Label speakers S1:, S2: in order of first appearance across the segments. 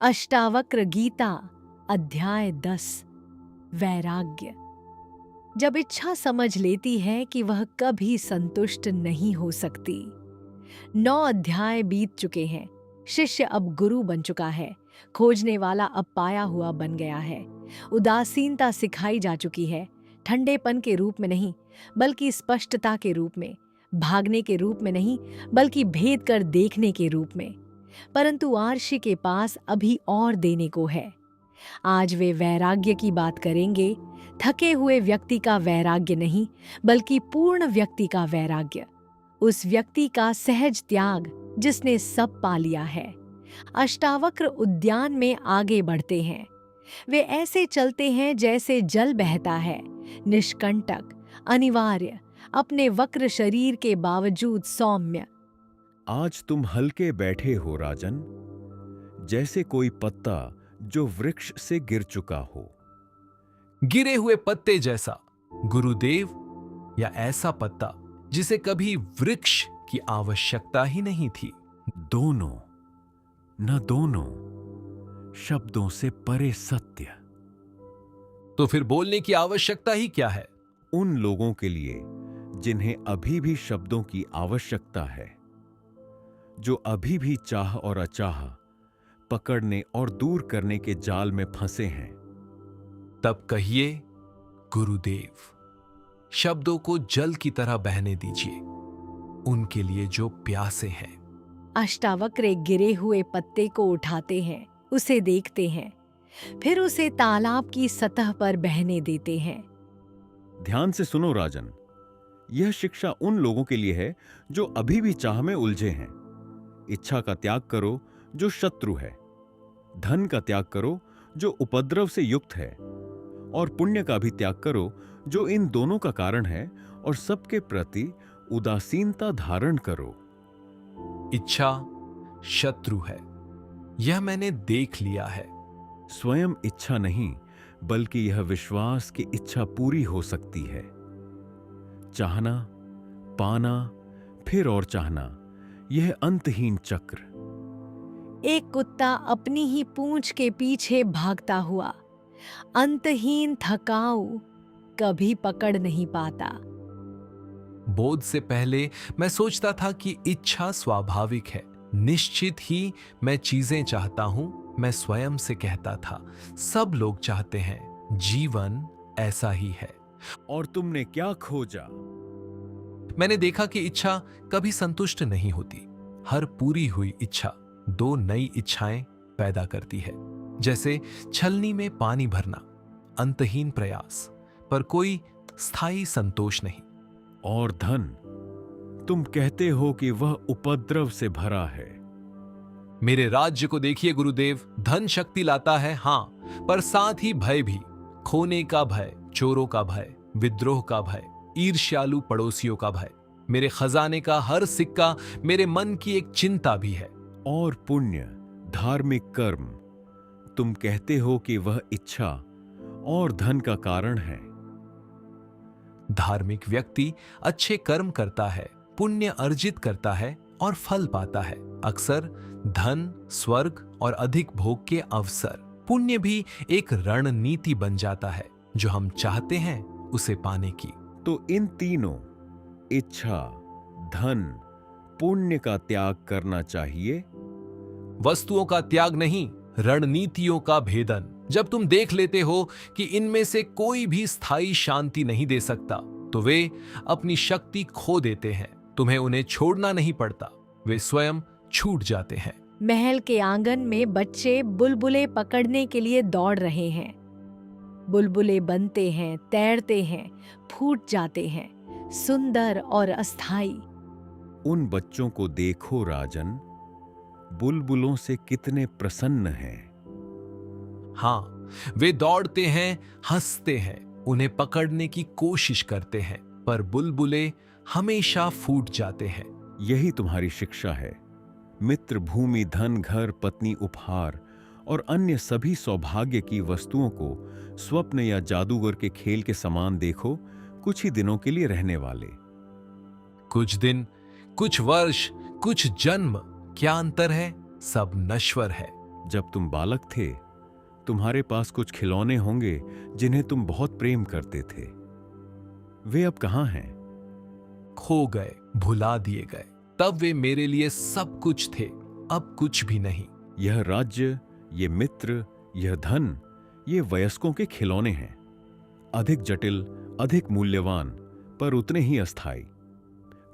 S1: अष्टावक्र गीता अध्याय 10 वैराग्य। जब इच्छा समझ लेती है कि वह कभी संतुष्ट नहीं हो सकती। 9 अध्याय बीत चुके हैं। शिष्य अब गुरु बन चुका है। खोजने वाला अब पाया हुआ बन गया है। उदासीनता सिखाई जा चुकी है, ठंडेपन के रूप में नहीं बल्कि स्पष्टता के रूप में, भागने के रूप में नहीं बल्कि भेद कर देखने के रूप में। परंतु आर्षि के पास अभी और देने को है। आज वे वैराग्य की बात करेंगे, थके हुए व्यक्ति का वैराग्य नहीं बल्कि पूर्ण व्यक्ति का वैराग्य, उस व्यक्ति का सहज त्याग जिसने सब पा लिया है। अष्टावक्र उद्यान में आगे बढ़ते हैं। वे ऐसे चलते हैं जैसे जल बहता है, निष्कंटक, अनिवार्य, अपने वक्र शरीर के बावजूद सौम्य।
S2: आज तुम हल्के बैठे हो राजन, जैसे कोई पत्ता जो वृक्ष से गिर चुका हो।
S3: गिरे हुए पत्ते जैसा गुरुदेव, या ऐसा पत्ता जिसे कभी वृक्ष की आवश्यकता ही नहीं थी।
S2: दोनों, न दोनों, शब्दों से परे सत्य।
S3: तो फिर बोलने की आवश्यकता ही क्या है?
S2: उन लोगों के लिए जिन्हें अभी भी शब्दों की आवश्यकता है, जो अभी भी चाह और अचाह पकड़ने और दूर करने के जाल में फंसे हैं।
S3: तब कहिए, गुरुदेव, शब्दों को जल की तरह बहने दीजिए, उनके लिए जो प्यासे हैं।
S1: अष्टावक्र एक गिरे हुए पत्ते को उठाते हैं, उसे देखते हैं, फिर उसे तालाब की सतह पर बहने देते हैं।
S2: ध्यान से सुनो राजन, यह शिक्षा उन लोगों के लिए है जो अभी भी चाह में उलझे हैं। इच्छा का त्याग करो जो शत्रु है, धन का त्याग करो जो उपद्रव से युक्त है, और पुण्य का भी त्याग करो जो इन दोनों का कारण है, और सबके प्रति उदासीनता धारण करो।
S3: इच्छा शत्रु है, यह मैंने देख लिया है।
S2: स्वयं इच्छा नहीं बल्कि यह विश्वास की इच्छा पूरी हो सकती है। चाहना, पाना, फिर और चाहना, यह अंतहीन चक्र।
S1: एक कुत्ता अपनी ही पूंछ के पीछे भागता हुआ, अंतहीन थकाऊ, कभी पकड़ नहीं पाता।
S3: बोध से पहले मैं सोचता था कि इच्छा स्वाभाविक है, निश्चित ही मैं चीजें चाहता हूं। मैं स्वयं से कहता था, सब लोग चाहते हैं, जीवन ऐसा ही है।
S2: और तुमने क्या खोजा?
S3: मैंने देखा कि इच्छा कभी संतुष्ट नहीं होती। हर पूरी हुई इच्छा 2 नई इच्छाएं पैदा करती है। जैसे छलनी में पानी भरना, अंतहीन प्रयास पर कोई स्थायी संतोष नहीं।
S2: और धन, तुम कहते हो कि वह उपद्रव से भरा है।
S3: मेरे राज्य को देखिए गुरुदेव, धन शक्ति लाता है हां, पर साथ ही भय भी। खोने का भय, चोरों का भय, विद्रोह का भय, ईर्ष्यालु पड़ोसियों का भय। मेरे खजाने का हर सिक्का मेरे मन की एक चिंता भी है।
S2: और पुण्य, धार्मिक कर्म, तुम कहते हो कि वह इच्छा और धन का कारण है।
S3: धार्मिक व्यक्ति अच्छे कर्म करता है, पुण्य अर्जित करता है और फल पाता है, अक्सर धन, स्वर्ग और अधिक भोग के अवसर। पुण्य भी एक रणनीति बन जाता है जो हम चाहते हैं उसे पाने की।
S2: तो इन तीनों, इच्छा, धन, पुण्य का त्याग करना चाहिए।
S3: वस्तुओं का त्याग नहीं, रणनीतियों का भेदन। जब तुम देख लेते हो कि इनमें से कोई भी स्थायी शांति नहीं दे सकता, तो वे अपनी शक्ति खो देते हैं। तुम्हें उन्हें छोड़ना नहीं पड़ता, वे स्वयं छूट जाते हैं।
S1: महल के आंगन में बच्चे बुलबुले पकड़ने के लिए दौड़ रहे हैं। बुलबुले बनते हैं, तैरते हैं, फूट जाते हैं, सुंदर और अस्थाई।
S2: उन बच्चों को देखो राजन, बुलबुलों से कितने प्रसन्न हैं।
S3: हाँ, वे दौड़ते हैं, हंसते हैं, उन्हें पकड़ने की कोशिश करते हैं, पर बुलबुले हमेशा फूट जाते हैं।
S2: यही तुम्हारी शिक्षा है। मित्र, भूमि, धन, घर, पत्नी, उपहार और अन्य सभी सौभाग्य की वस्तुओं को स्वप्न या जादूगर के खेल के समान देखो, कुछ ही दिनों के लिए रहने वाले।
S3: कुछ दिन, कुछ वर्ष, कुछ जन्म, क्या अंतर है? सब नश्वर है।
S2: जब तुम बालक थे, तुम्हारे पास कुछ खिलौने होंगे जिन्हें तुम बहुत प्रेम करते थे। वे अब कहाँ हैं?
S3: खो गए, भुला दिए गए। तब वे मेरे लिए सब कुछ थे, अब कुछ भी नहीं।
S2: यह राज्य, ये मित्र, यह धन, ये वयस्कों के खिलौने हैं। अधिक जटिल, अधिक मूल्यवान, पर उतने ही अस्थायी।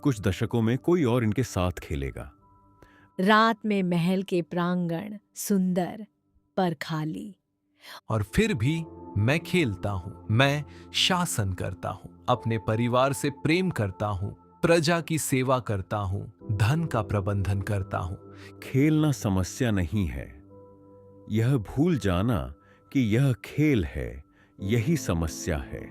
S2: कुछ दशकों में कोई और इनके साथ खेलेगा।
S1: रात में महल के प्रांगण सुंदर पर खाली।
S3: और फिर भी मैं खेलता हूं, मैं शासन करता हूं, अपने परिवार से प्रेम करता हूं, प्रजा की सेवा करता हूं, धन का प्रबंधन करता हूं।
S2: खेलना समस्या नहीं है, यह भूल जाना कि यह खेल है, यही समस्या है।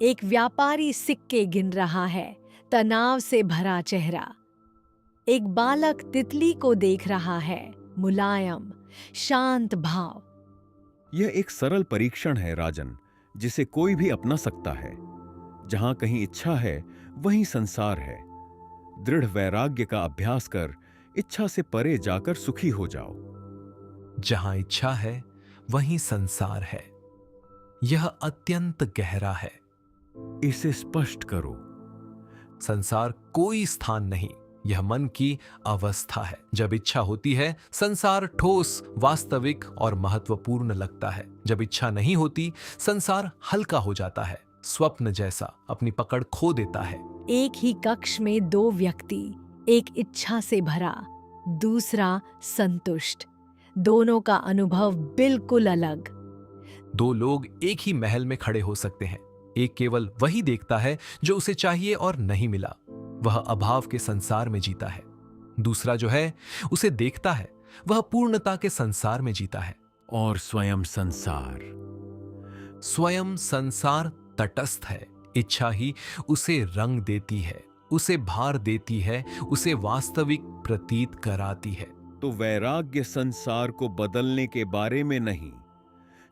S1: एक व्यापारी सिक्के गिन रहा है, तनाव से भरा चेहरा। एक बालक तितली को देख रहा है, मुलायम, शांत भाव।
S2: यह एक सरल परीक्षण है राजन, जिसे कोई भी अपना सकता है। जहां कहीं इच्छा है, वहीं संसार है। दृढ़ वैराग्य का अभ्यास कर इच्छा से परे जाकर सुखी हो जाओ।
S3: जहां इच्छा है, वहीं संसार है। यह अत्यंत गहरा है।
S2: इसे स्पष्ट करो।
S3: संसार कोई स्थान नहीं, यह मन की अवस्था है। जब इच्छा होती है, संसार ठोस, वास्तविक और महत्वपूर्ण लगता है। जब इच्छा नहीं होती, संसार हल्का हो जाता है, स्वप्न जैसा अपनी पकड़ खो देता है।
S1: एक ही कक्ष में दो व्यक्ति, एक इच्छा से भरा, दूसरा संतुष्ट। दोनों का अनुभव बिल्कुल अलग।
S3: दो लोग एक ही महल में खड़े हो सकते हैं। एक केवल वही देखता है जो उसे चाहिए और नहीं मिला, वह अभाव के संसार में जीता है। दूसरा जो है, उसे देखता है, वह पूर्णता के संसार में जीता है।
S2: और स्वयं
S3: संसार तटस्थ है। इच्छा ही उसे रंग देती है, उसे भार देती है, उसे वास्तविक प्रतीत कराती है।
S2: तो वैराग्य संसार को बदलने के बारे में नहीं,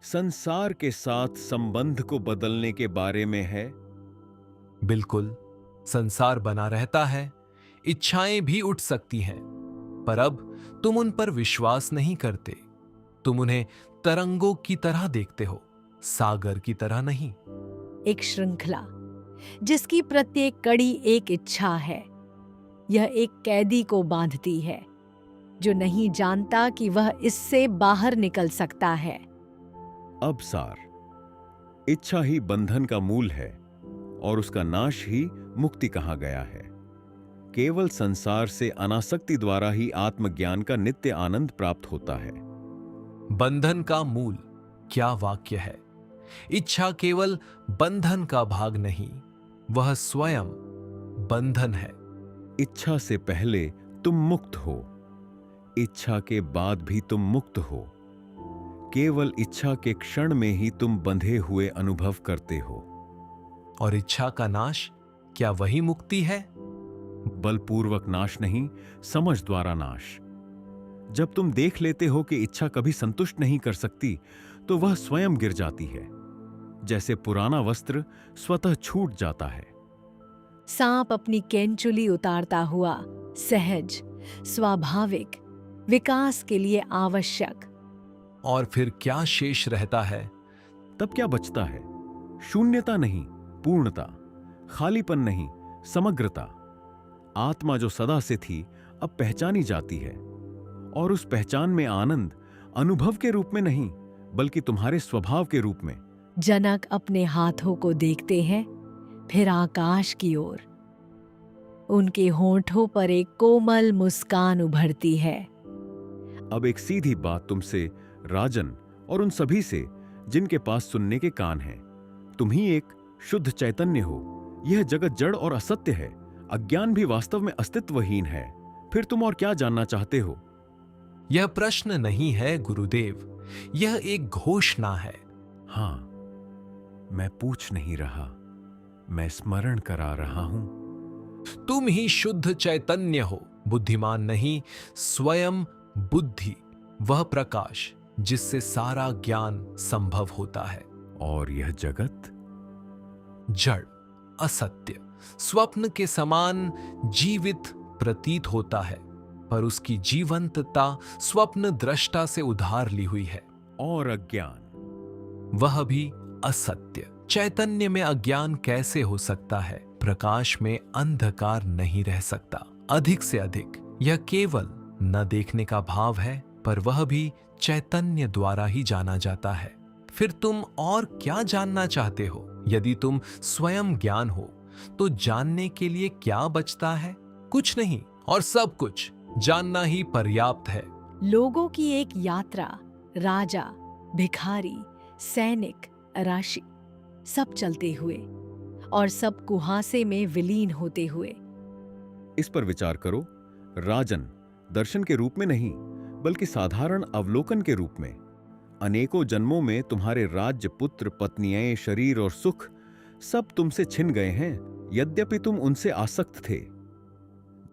S2: संसार के साथ संबंध को बदलने के बारे में है।
S3: बिल्कुल, संसार बना रहता है, इच्छाएं भी उठ सकती हैं, पर अब तुम उन पर विश्वास नहीं करते। तुम उन्हें तरंगों की तरह देखते हो, सागर की तरह नहीं।
S1: एक श्रृंखला जिसकी प्रत्येक कड़ी एक इच्छा है। यह एक कैदी को बांधती है, जो नहीं जानता कि वह इससे बाहर निकल सकता है।
S2: अब सार, इच्छा ही बंधन का मूल है और उसका नाश ही मुक्ति कहा गया है। केवल संसार से अनासक्ति द्वारा ही आत्मज्ञान का नित्य आनंद प्राप्त होता है।
S3: बंधन का मूल, क्या वाक्य है। इच्छा केवल बंधन का भाग नहीं, वह स्वयं बंधन है।
S2: इच्छा से पहले तुम मुक्त हो, इच्छा के बाद भी तुम मुक्त हो। केवल इच्छा के क्षण में ही तुम बंधे हुए अनुभव करते हो।
S3: और इच्छा का नाश, क्या वही मुक्ति है?
S2: बलपूर्वक नाश नहीं, समझ द्वारा नाश। जब तुम देख लेते हो कि इच्छा कभी संतुष्ट नहीं कर सकती, तो वह स्वयं गिर जाती है, जैसे पुराना वस्त्र स्वतः छूट जाता है।
S1: सांप अपनी केंचुली उतारता हुआ, सहज, स्वाभाविक, विकास के लिए आवश्यक।
S3: और फिर क्या शेष रहता है?
S2: तब क्या बचता है? शून्यता नहीं, पूर्णता। खालीपन नहीं, समग्रता। आत्मा जो सदा से थी, अब पहचानी जाती है। और उस पहचान में आनंद अनुभव के रूप में नहीं, बल्कि तुम्हारे स्वभाव के रूप में।
S1: जनक अपने हाथों को देखते हैं, फिर आकाश की ओर। उनके होंठों पर एक कोमल मुस्कान उभरती है।
S2: अब एक सीधी बात तुमसे राजन, और उन सभी से जिनके पास सुनने के कान हैं। तुम ही एक शुद्ध चैतन्य हो। यह जगत जड़ और असत्य है। अज्ञान भी वास्तव में अस्तित्वहीन है। फिर तुम और क्या जानना चाहते हो?
S3: यह प्रश्न नहीं है गुरुदेव, यह एक घोषणा है।
S2: हां, मैं पूछ नहीं रहा, मैं स्मरण करा रहा हूं।
S3: तुम ही शुद्ध चैतन्य हो, बुद्धिमान नहीं, स्वयं बुद्धि, वह प्रकाश जिससे सारा ज्ञान संभव होता है।
S2: और यह जगत
S3: जड़, असत्य, स्वप्न के समान जीवित प्रतीत होता है। पर उसकी जीवंतता स्वप्न दृष्टा से उधार ली हुई है।
S2: और अज्ञान,
S3: वह भी असत्य। चैतन्य में अज्ञान कैसे हो सकता है? प्रकाश में अंधकार नहीं रह सकता। अधिक से अधिक यह केवल न देखने का भाव है, पर वह भी चैतन्य द्वारा ही जाना जाता है। फिर तुम और क्या जानना चाहते हो? यदि तुम स्वयं ज्ञान हो तो जानने के लिए क्या बचता है? कुछ नहीं, और सब कुछ जानना ही पर्याप्त है।
S1: लोगों की एक यात्रा, राजा, भिखारी, सैनिक, राशि, सब चलते हुए और सब कुहासे में विलीन होते हुए।
S2: इस पर विचार करो। राजन दर्शन के रूप में नहीं, बल्कि साधारण अवलोकन के रूप में। अनेकों जन्मों में तुम्हारे राज्य, पुत्र, पत्नियां, शरीर और सुख सब तुमसे छिन गए हैं, यद्यपि तुम उनसे आसक्त थे।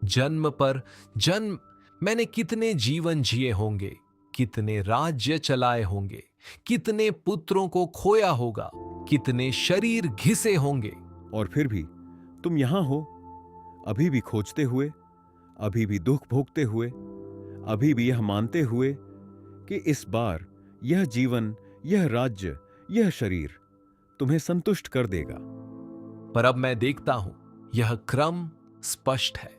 S3: जन्म पर जन्म मैंने कितने जीवन जिए होंगे, कितने राज्य चलाए होंगे, कितने पुत्रों को खोया होगा, कितने शरीर घिसे होंगे।
S2: और फिर भी तुम यहां हो, अभी भी खोजते हुए, अभी भी दुख भोगते हुए, अभी भी यह मानते हुए कि इस बार यह जीवन, यह राज्य, यह शरीर तुम्हें संतुष्ट कर देगा।
S3: पर अब मैं देखता हूं, यह क्रम स्पष्ट है।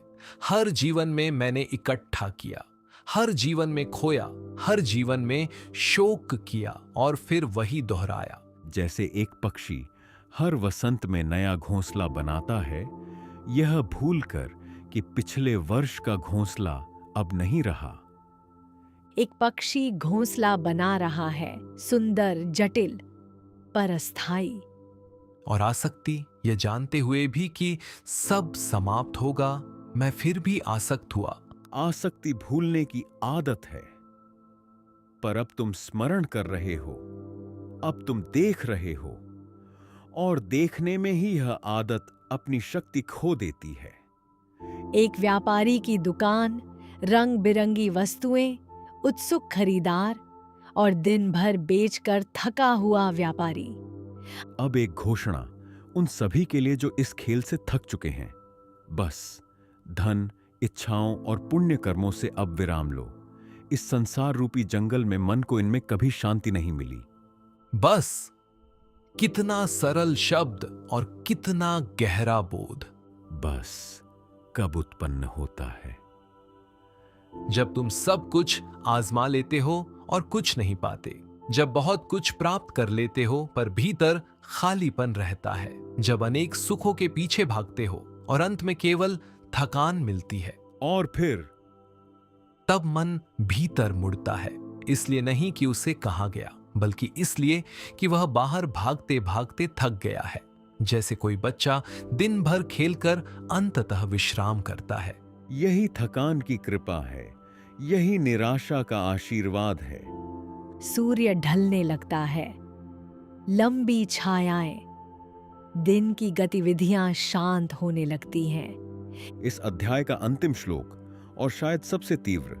S3: हर जीवन में मैंने इकट्ठा किया, हर जीवन में खोया, हर जीवन में शोक किया और फिर वही दोहराया।
S2: जैसे एक पक्षी हर वसंत में नया घोंसला बनाता है, यह भूलकर कि पिछले वर्ष का घोंसला अब नहीं रहा।
S1: एक पक्षी घोंसला बना रहा है, सुंदर, जटिल, पर अस्थाई।
S3: और आसक्ति, यह जानते हुए भी कि सब समाप्त होगा, मैं फिर भी आसक्त हुआ।
S2: आसक्ति भूलने की आदत है, पर अब तुम स्मरण कर रहे हो, अब तुम देख रहे हो, और देखने में ही यह आदत अपनी शक्ति खो देती है।
S1: एक व्यापारी की दुकान, रंग बिरंगी वस्तुएं, उत्सुक खरीदार और दिन भर बेचकर थका हुआ व्यापारी।
S2: अब एक घोषणा उन सभी के लिए जो इस खेल से थक चुके हैं। बस धन, इच्छाओं और पुण्य कर्मों से अब विराम लो। इस संसार रूपी जंगल में मन को इनमें कभी शांति नहीं मिली।
S3: बस, कितना सरल शब्द और कितना गहरा बोध।
S2: बस कब उत्पन्न होता है?
S3: जब तुम सब कुछ आजमा लेते हो और कुछ नहीं पाते, जब बहुत कुछ प्राप्त कर लेते हो पर भीतर खालीपन रहता है, जब अनेक सुखों के पीछे भागते हो और अंत में केवल थकान मिलती है,
S2: और फिर
S3: तब मन भीतर मुड़ता है। इसलिए नहीं कि उसे कहा गया, बल्कि इसलिए कि वह बाहर भागते भागते थक गया है। जैसे कोई बच्चा दिन भर खेलकर अंततः विश्राम करता है।
S2: यही थकान की कृपा है, यही निराशा का आशीर्वाद है।
S1: सूर्य ढलने लगता है, लंबी छायाएं, दिन की गतिविधियां शांत होने लगती हैं।
S2: इस अध्याय का अंतिम श्लोक, और शायद सबसे तीव्र।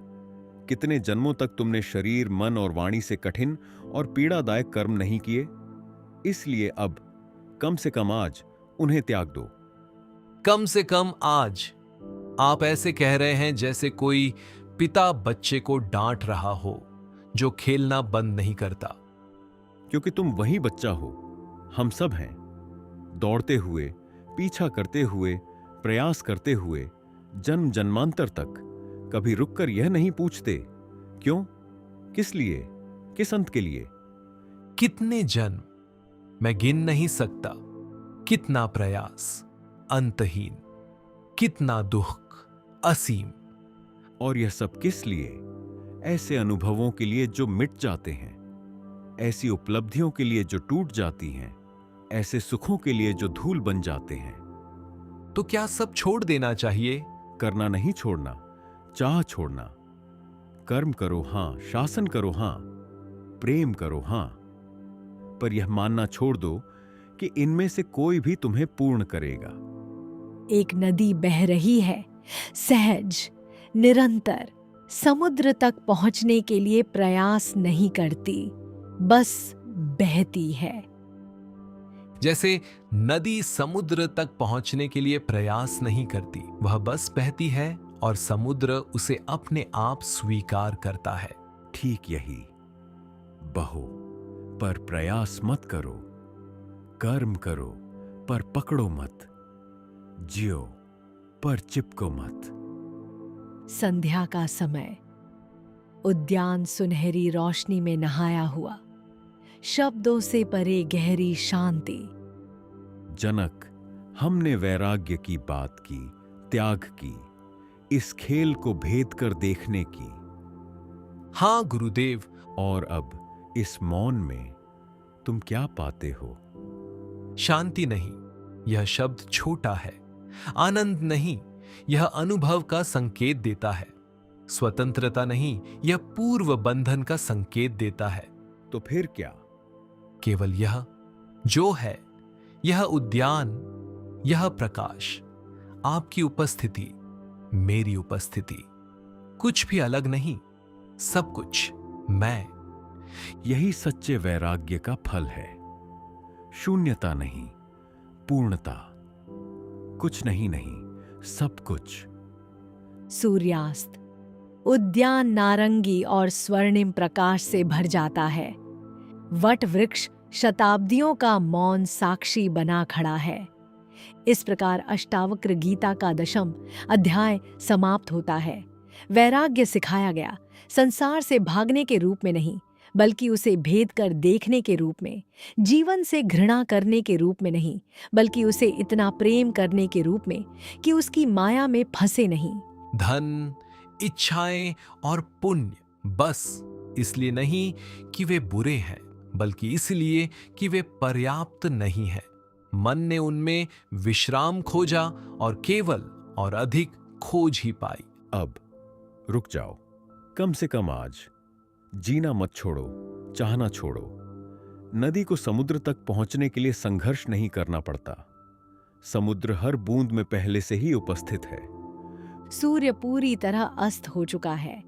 S2: कितने जन्मों तक तुमने शरीर, मन और वाणी से कठिन और पीड़ादायक कर्म नहीं किए, इसलिए अब कम से कम आज उन्हें त्याग दो।
S3: कम से कम आज, आप ऐसे कह रहे हैं जैसे कोई पिता बच्चे को डांट रहा हो जो खेलना बंद नहीं करता।
S2: क्योंकि तुम वही बच्चा हो, हम सब हैं, दौड़ते हुए, पीछा करते हुए, प्रयास करते हुए, जन्म जन्मांतर तक कभी रुककर यह नहीं पूछते क्यों, किस लिए, किस अंत के लिए।
S3: कितने जन्म मैं गिन नहीं सकता, कितना प्रयास अंतहीन, कितना दुख असीम।
S2: और यह सब किस लिए? ऐसे अनुभवों के लिए जो मिट जाते हैं, ऐसी उपलब्धियों के लिए जो टूट जाती हैं, ऐसे सुखों के लिए जो धूल बन जाते हैं।
S3: तो क्या सब छोड़ देना चाहिए?
S2: करना नहीं छोड़ना, चाह छोड़ना। कर्म करो हां, शासन करो हां, प्रेम करो हां, पर यह मानना छोड़ दो कि इनमें से कोई भी तुम्हें पूर्ण करेगा।
S1: एक नदी बह रही है, सहज, निरंतर, समुद्र तक पहुंचने के लिए प्रयास नहीं करती, बस बहती है।
S3: जैसे नदी समुद्र तक पहुंचने के लिए प्रयास नहीं करती, वह बस बहती है और समुद्र उसे अपने आप स्वीकार करता है।
S2: ठीक यही। बहो पर प्रयास मत करो, कर्म करो पर पकड़ो मत, जियो पर चिपको मत।
S1: संध्या का समय। उद्यान सुनहरी रोशनी में नहाया हुआ, शब्दों से परे गहरी शांति।
S2: जनक, हमने वैराग्य की बात की, त्याग की, इस खेल को भेद कर देखने की।
S3: हाँ गुरुदेव।
S2: और अब इस मौन में तुम क्या पाते हो?
S3: शांति नहीं, यह शब्द छोटा है। आनंद नहीं, यह अनुभव का संकेत देता है। स्वतंत्रता नहीं, यह पूर्व बंधन का संकेत देता है।
S2: तो फिर क्या?
S3: केवल यह जो है, यह उद्यान, यह प्रकाश, आपकी उपस्थिति, मेरी उपस्थिति, कुछ भी अलग नहीं, सब कुछ मैं।
S2: यही सच्चे वैराग्य का फल है। शून्यता नहीं, पूर्णता। कुछ नहीं, सब कुछ।
S1: सूर्यास्त। उद्यान नारंगी और स्वर्णिम प्रकाश से भर जाता है। वट वृक्ष शताब्दियों का मौन साक्षी बना खड़ा है। इस प्रकार अष्टावक्र गीता का 10वां अध्याय समाप्त होता है। वैराग्य सिखाया गया संसार से भागने के रूप में नहीं, बल्कि उसे भेद कर देखने के रूप में। जीवन से घृणा करने के रूप में नहीं, बल्कि उसे इतना प्रेम करने के रूप में कि उसकी माया में फंसे नहीं।
S3: धन, इच्छाएं और पुण्य बस इसलिए नहीं कि वे बुरे हैं, बल्कि इसलिए कि वे पर्याप्त नहीं हैं। मन ने उनमें विश्राम खोजा और केवल और अधिक खोज ही पाई।
S2: अब रुक जाओ, कम से कम आज। जीना मत छोड़ो, चाहना छोड़ो। नदी को समुद्र तक पहुंचने के लिए संघर्ष नहीं करना पड़ता। समुद्र हर बूंद में पहले से ही उपस्थित है।
S1: सूर्य पूरी तरह अस्त हो चुका है,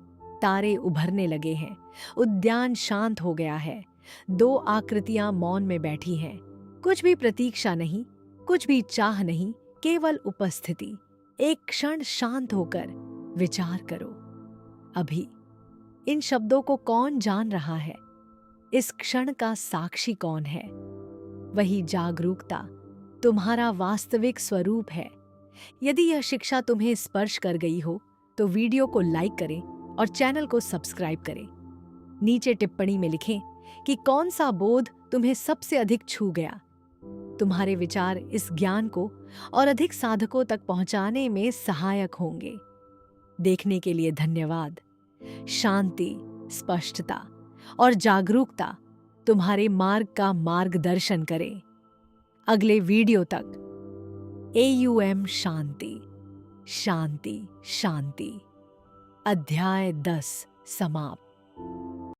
S1: तारे उभरने लगे हैं, उद्यान शांत हो गया है। 2 आकृतियां मौन में बैठी हैं। कुछ भी प्रतीक्षा नहीं, कुछ भी चाह नहीं, केवल उपस्थिति। एक क्षण शांत होकर विचार करो। अभी इन शब्दों को कौन जान रहा है? इस क्षण का साक्षी कौन है? वही जागरूकता तुम्हारा वास्तविक स्वरूप है। यदि यह शिक्षा तुम्हें स्पर्श कर गई हो तो वीडियो को लाइक करें और चैनल को सब्सक्राइब करें। नीचे टिप्पणी में लिखें कि कौन सा बोध तुम्हें सबसे अधिक छू गया। तुम्हारे विचार इस ज्ञान को और अधिक साधकों तक पहुंचाने में सहायक होंगे। देखने के लिए धन्यवाद। शांति, स्पष्टता और जागरूकता तुम्हारे मार्ग का मार्गदर्शन करें। अगले वीडियो तक AUM शांति, शांति, शांति। अध्याय 10 समाप्त।